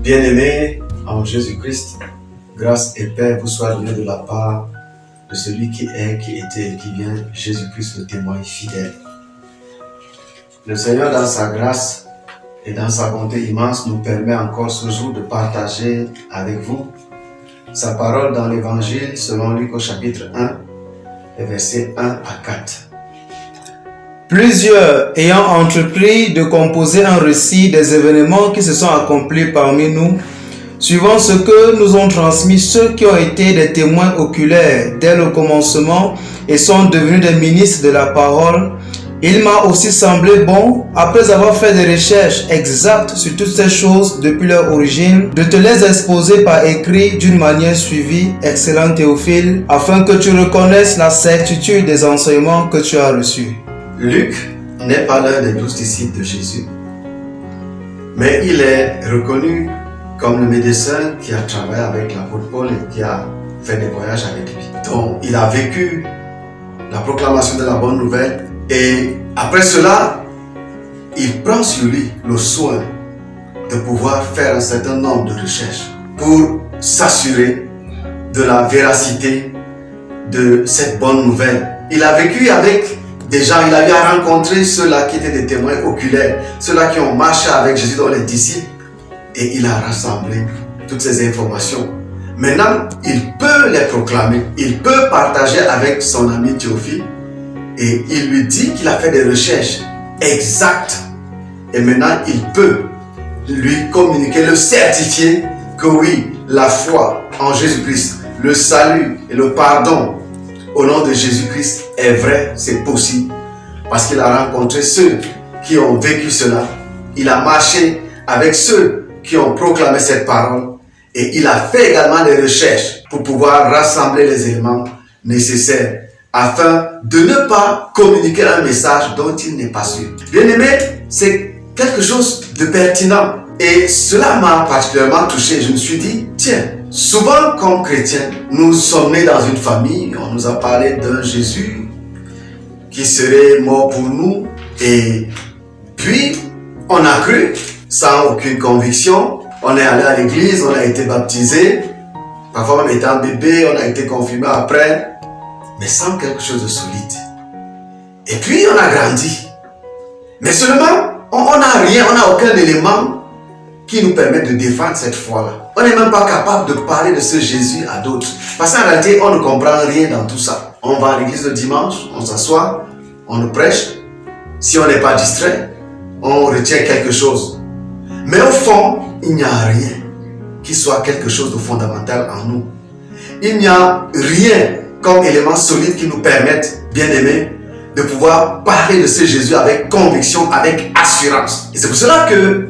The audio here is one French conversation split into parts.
Bien-aimés en Jésus-Christ, grâce et paix vous soient données de la part de celui qui est, qui était et qui vient, Jésus-Christ le témoin fidèle. Le Seigneur, dans sa grâce et dans sa bonté immense, nous permet encore ce jour de partager avec vous sa parole dans l'Évangile selon Luc au chapitre 1, les versets 1 à 4. Plusieurs ayant entrepris de composer un récit des événements qui se sont accomplis parmi nous, suivant ce que nous ont transmis ceux qui ont été des témoins oculaires dès le commencement et sont devenus des ministres de la parole, il m'a aussi semblé bon, après avoir fait des recherches exactes sur toutes ces choses depuis leur origine, de te les exposer par écrit d'une manière suivie, excellent Théophile, afin que tu reconnaisses la certitude des enseignements que tu as reçus. Luc n'est pas l'un des 12 disciples de Jésus, mais il est reconnu comme le médecin qui a travaillé avec l'apôtre Paul et qui a fait des voyages avec lui. Donc, il a vécu la proclamation de la bonne nouvelle et après cela, il prend sur lui le soin de pouvoir faire un certain nombre de recherches pour s'assurer de la véracité de cette bonne nouvelle. Il a vécu avec des gens, il a eu à rencontrer ceux-là qui étaient des témoins oculaires, ceux-là qui ont marché avec Jésus dans les disciples, et il a rassemblé toutes ces informations. Maintenant, il peut les proclamer, il peut partager avec son ami Théophile, et il lui dit qu'il a fait des recherches exactes, et maintenant il peut lui communiquer, le certifier que oui, la foi en Jésus-Christ, le salut et le pardon au nom de Jésus-Christ est vrai, c'est possible. Parce qu'il a rencontré ceux qui ont vécu cela. Il a marché avec ceux qui ont proclamé cette parole. Et il a fait également des recherches pour pouvoir rassembler les éléments nécessaires afin de ne pas communiquer un message dont il n'est pas sûr. Bien-aimé, c'est quelque chose de pertinent. Et cela m'a particulièrement touché. Je me suis dit, tiens, souvent comme chrétiens, nous sommes nés dans une famille, on nous a parlé d'un Jésus qui serait mort pour nous et puis on a cru sans aucune conviction, on est allé à l'église, on a été baptisé, parfois même étant bébé, on a été confirmé après, mais sans quelque chose de solide. Et puis on a grandi, mais seulement on n'a rien, on n'a aucun élément qui nous permet de défendre cette foi-là. On n'est même pas capable de parler de ce Jésus à d'autres. Parce qu'en réalité, on ne comprend rien dans tout ça. On va à l'église le dimanche, on s'assoit, on nous prêche. Si on n'est pas distrait, on retient quelque chose. Mais au fond, il n'y a rien qui soit quelque chose de fondamental en nous. Il n'y a rien comme élément solide qui nous permette, bien aimés, de pouvoir parler de ce Jésus avec conviction, avec assurance. Et c'est pour cela que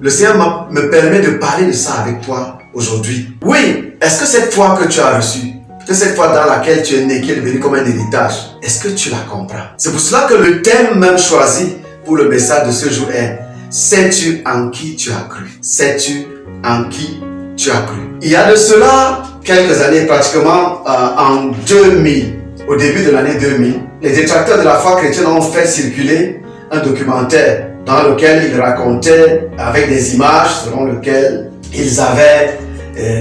le Seigneur me permet de parler de ça avec toi aujourd'hui. Oui, est-ce que cette foi que tu as reçue, que cette foi dans laquelle tu es né, qui est devenue comme un héritage, est-ce que tu la comprends? C'est pour cela que le thème même choisi pour le message de ce jour est « Sais-tu en qui tu as cru ?» Sais-tu en qui tu as cru? Il y a de cela quelques années, pratiquement en 2000, au début de l'année 2000, les détracteurs de la foi chrétienne ont fait circuler un documentaire dans lequel ils racontaient avec des images selon lesquelles ils avaient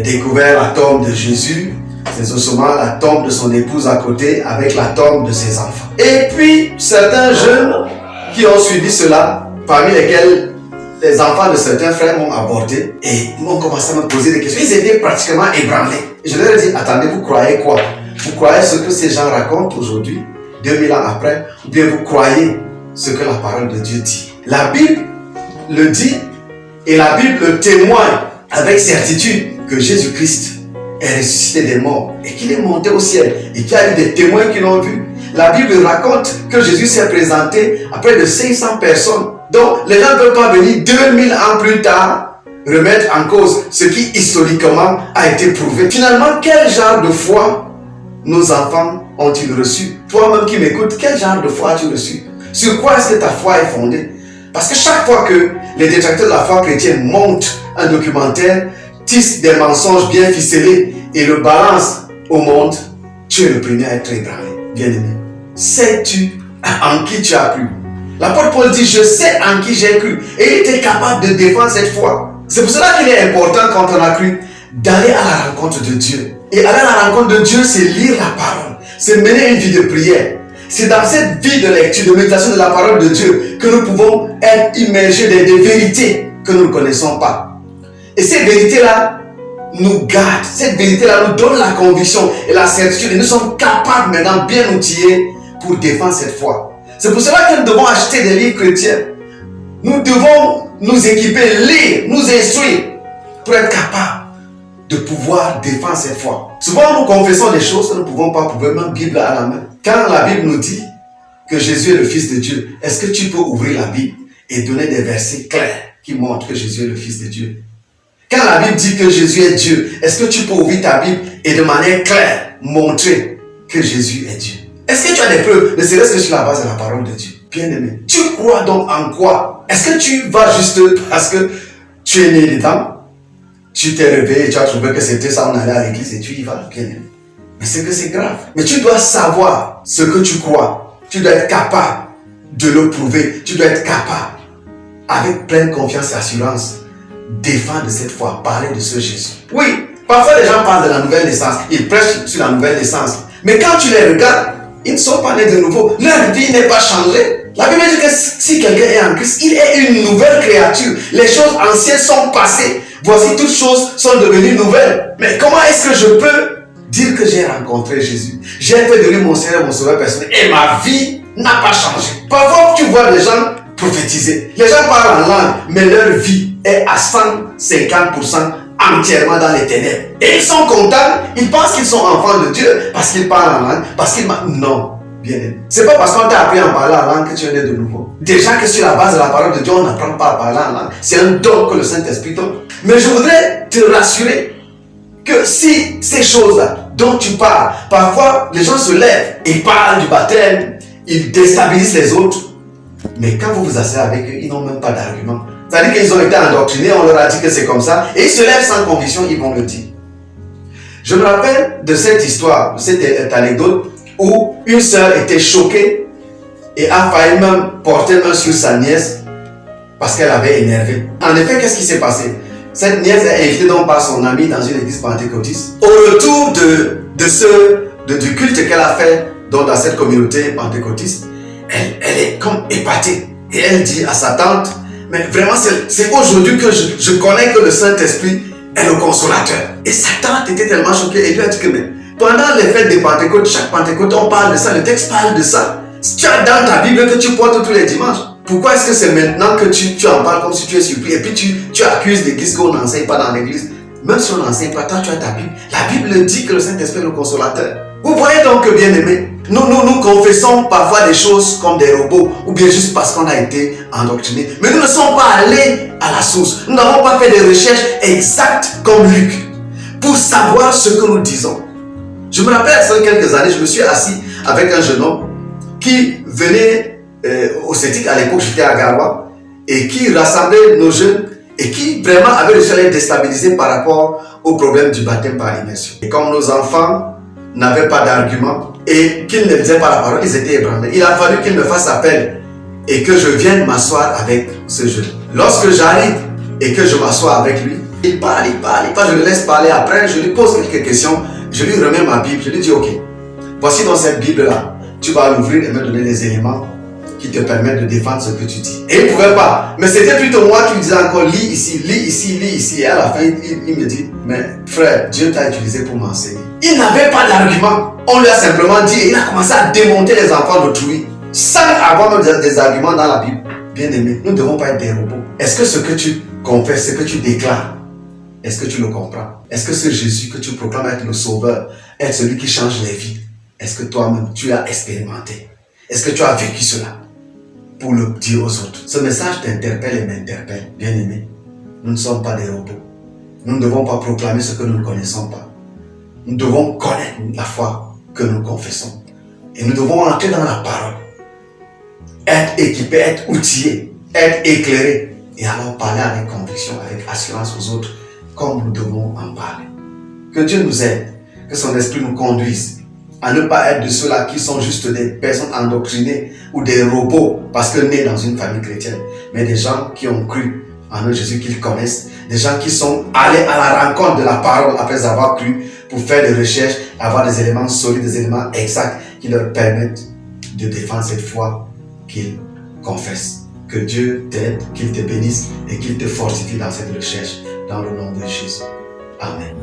découvert la tombe de Jésus, ses ossements, la tombe de son épouse à côté avec la tombe de ses enfants. Et puis, certains jeunes qui ont suivi cela, parmi lesquels les enfants de certains frères m'ont abordé et m'ont commencé à me poser des questions. Ils étaient pratiquement ébranlés. Et je leur ai dit, attendez, vous croyez quoi? Vous croyez ce que ces gens racontent aujourd'hui, 2000 ans après, ou bien vous croyez ce que la parole de Dieu dit? La Bible le dit et la Bible le témoigne avec certitude que Jésus-Christ est ressuscité des morts et qu'il est monté au ciel et qu'il y a eu des témoins qui l'ont vu. La Bible raconte que Jésus s'est présenté à près de 500 personnes. Donc les gens ne peuvent pas venir 2000 ans plus tard remettre en cause ce qui historiquement a été prouvé. Finalement, quel genre de foi nos enfants ont-ils reçu? Toi-même qui m'écoutes, quel genre de foi as-tu reçu? Sur quoi est-ce que ta foi est fondée? Parce que chaque fois que les détracteurs de la foi chrétienne montent un documentaire, tissent des mensonges bien ficelés et le balancent au monde, tu es le premier à être ébranlé. Bien aimé, sais-tu en qui tu as cru? L'apôtre Paul dit, je sais en qui j'ai cru. Et il était capable de défendre cette foi. C'est pour cela qu'il est important quand on a cru d'aller à la rencontre de Dieu. Et aller à la rencontre de Dieu, c'est lire la parole, c'est mener une vie de prière. C'est dans cette vie de lecture, de méditation de la parole de Dieu que nous pouvons être immergés dans des vérités que nous ne connaissons pas. Et ces vérités-là nous gardent, cette vérité-là nous donne la conviction et la certitude. Et nous sommes capables maintenant, bien outillés, pour défendre cette foi. C'est pour cela que nous devons acheter des livres chrétiens. Nous devons nous équiper, lire, nous instruire pour être capables de pouvoir défendre cette foi. Souvent, nous confessons des choses que nous ne pouvons pas prouver, même Bible à la main. Quand la Bible nous dit que Jésus est le Fils de Dieu, est-ce que tu peux ouvrir la Bible et donner des versets clairs qui montrent que Jésus est le Fils de Dieu? Quand la Bible dit que Jésus est Dieu, est-ce que tu peux ouvrir ta Bible et de manière claire montrer que Jésus est Dieu? Est-ce que tu as des preuves, ne serait-ce que sur la base de la parole de Dieu? Bien-aimé, tu crois donc en quoi? Est-ce que tu vas juste parce que tu es né dedans? Tu t'es réveillé et tu as trouvé que c'était ça, on allait à l'église et tu y vas, bien-aimé. Mais c'est que c'est grave. Mais tu dois savoir ce que tu crois. Tu dois être capable de le prouver. Tu dois être capable, avec pleine confiance et assurance, défendre cette foi, parler de ce Jésus. Oui, parfois les gens parlent de la nouvelle naissance. Ils prêchent sur la nouvelle naissance. Mais quand tu les regardes, ils ne sont pas nés de nouveau. Leur vie n'est pas changée. La Bible dit que si quelqu'un est en Christ, il est une nouvelle créature. Les choses anciennes sont passées. Voici, toutes choses sont devenues nouvelles. Mais comment est-ce que je peux dire que j'ai rencontré Jésus? J'ai fait de lui mon Seigneur, mon Sauveur personnel. Et ma vie n'a pas changé. Parfois, tu vois les gens prophétiser. Les gens parlent en langue, mais leur vie est à 150% entièrement dans les ténèbres. Et ils sont contents, ils pensent qu'ils sont enfants de Dieu parce qu'ils parlent en langue, parce qu'ils... Non, bien aimé. C'est pas parce qu'on t'a appris à parler en langue que tu es né de nouveau. Déjà que sur la base de la parole de Dieu, on n'apprend pas à parler en langue. C'est un don que le Saint-Esprit donne. Mais je voudrais te rassurer que si ces choses-là dont tu parles, parfois les gens se lèvent et parlent du baptême, ils déstabilisent les autres. Mais quand vous vous asseyez avec eux, ils n'ont même pas d'argument. C'est-à-dire qu'ils ont été endoctrinés, on leur a dit que c'est comme ça, et ils se lèvent sans conviction, ils vont le dire. Je me rappelle de cette histoire, de cette anecdote, où une sœur était choquée et a failli même porter main sur sa nièce parce qu'elle avait énervé. En effet, qu'est-ce qui s'est passé? Cette nièce est invitée donc par son amie dans une église pentecôtiste. Au retour du culte qu'elle a fait donc dans cette communauté pentecôtiste, elle est comme épatée. Et elle dit à sa tante, mais vraiment c'est aujourd'hui que je connais que le Saint-Esprit est le consolateur. Et sa tante était tellement choquée et lui a dit que mais pendant les fêtes de Pentecôte, chaque Pentecôte on parle de ça, le texte parle de ça. Tu as dans ta Bible que tu portes tous les dimanches. Pourquoi est-ce que c'est maintenant que tu en parles comme si tu es surpris et puis tu accuses l'église qu'on n'enseigne pas dans l'église? Même si on n'enseigne pas, toi tu as ta Bible. La Bible dit que le Saint-Esprit est le consolateur. Vous voyez donc que bien aimé, nous confessons parfois des choses comme des robots ou bien juste parce qu'on a été endoctrinés. Mais nous ne sommes pas allés à la source. Nous n'avons pas fait des recherches exactes comme Luc pour savoir ce que nous disons. Je me rappelle, il y a quelques années, je me suis assis avec un jeune homme qui venait au CETIC, à l'époque j'étais à Garoua, et qui rassemblait nos jeunes et qui vraiment avait réussi à les déstabiliser par rapport au problème du baptême par immersion. Et comme nos enfants n'avaient pas d'argument et qu'ils ne faisaient pas la parole, ils étaient ébranlés. Il a fallu qu'ils me fassent appel et que je vienne m'asseoir avec ce jeune. Lorsque j'arrive et que je m'assois avec lui, il parle, je le laisse parler. Après, je lui pose quelques questions, je lui remets ma Bible, je lui dis ok, voici dans cette Bible-là, tu vas l'ouvrir et me donner les éléments qui te permettent de défendre ce que tu dis. Et il ne pouvait pas. Mais c'était plutôt moi qui lui disais encore, lis ici, lis ici, lis ici. Et à la fin, il me dit, mais frère, Dieu t'a utilisé pour m'enseigner. Il n'avait pas d'argument. On lui a simplement dit, et il a commencé à démonter les enfants d'autrui, sans avoir même des arguments dans la Bible. Bien aimé, nous ne devons pas être des robots. Est-ce que ce que tu confesses, ce que tu déclares, est-ce que tu le comprends? Est-ce que ce Jésus que tu proclames être le Sauveur, être celui qui change les vies, est-ce que toi-même tu as expérimenté? Est-ce que tu as vécu cela pour le dire aux autres? Ce message t'interpelle et m'interpelle. Bien aimé, nous ne sommes pas des robots. Nous ne devons pas proclamer ce que nous ne connaissons pas. Nous devons connaître la foi que nous confessons. Et nous devons entrer dans la parole. Être équipés, être outillés, être éclairés. Et alors parler avec conviction, avec assurance aux autres, comme nous devons en parler. Que Dieu nous aide, que son esprit nous conduise à ne pas être de ceux-là qui sont juste des personnes endoctrinées ou des robots parce que nés dans une famille chrétienne, mais des gens qui ont cru en eux Jésus qu'ils connaissent, des gens qui sont allés à la rencontre de la parole après avoir cru pour faire des recherches, avoir des éléments solides, des éléments exacts qui leur permettent de défendre cette foi qu'ils confessent. Que Dieu t'aide, qu'il te bénisse et qu'il te fortifie dans cette recherche, dans le nom de Jésus. Amen.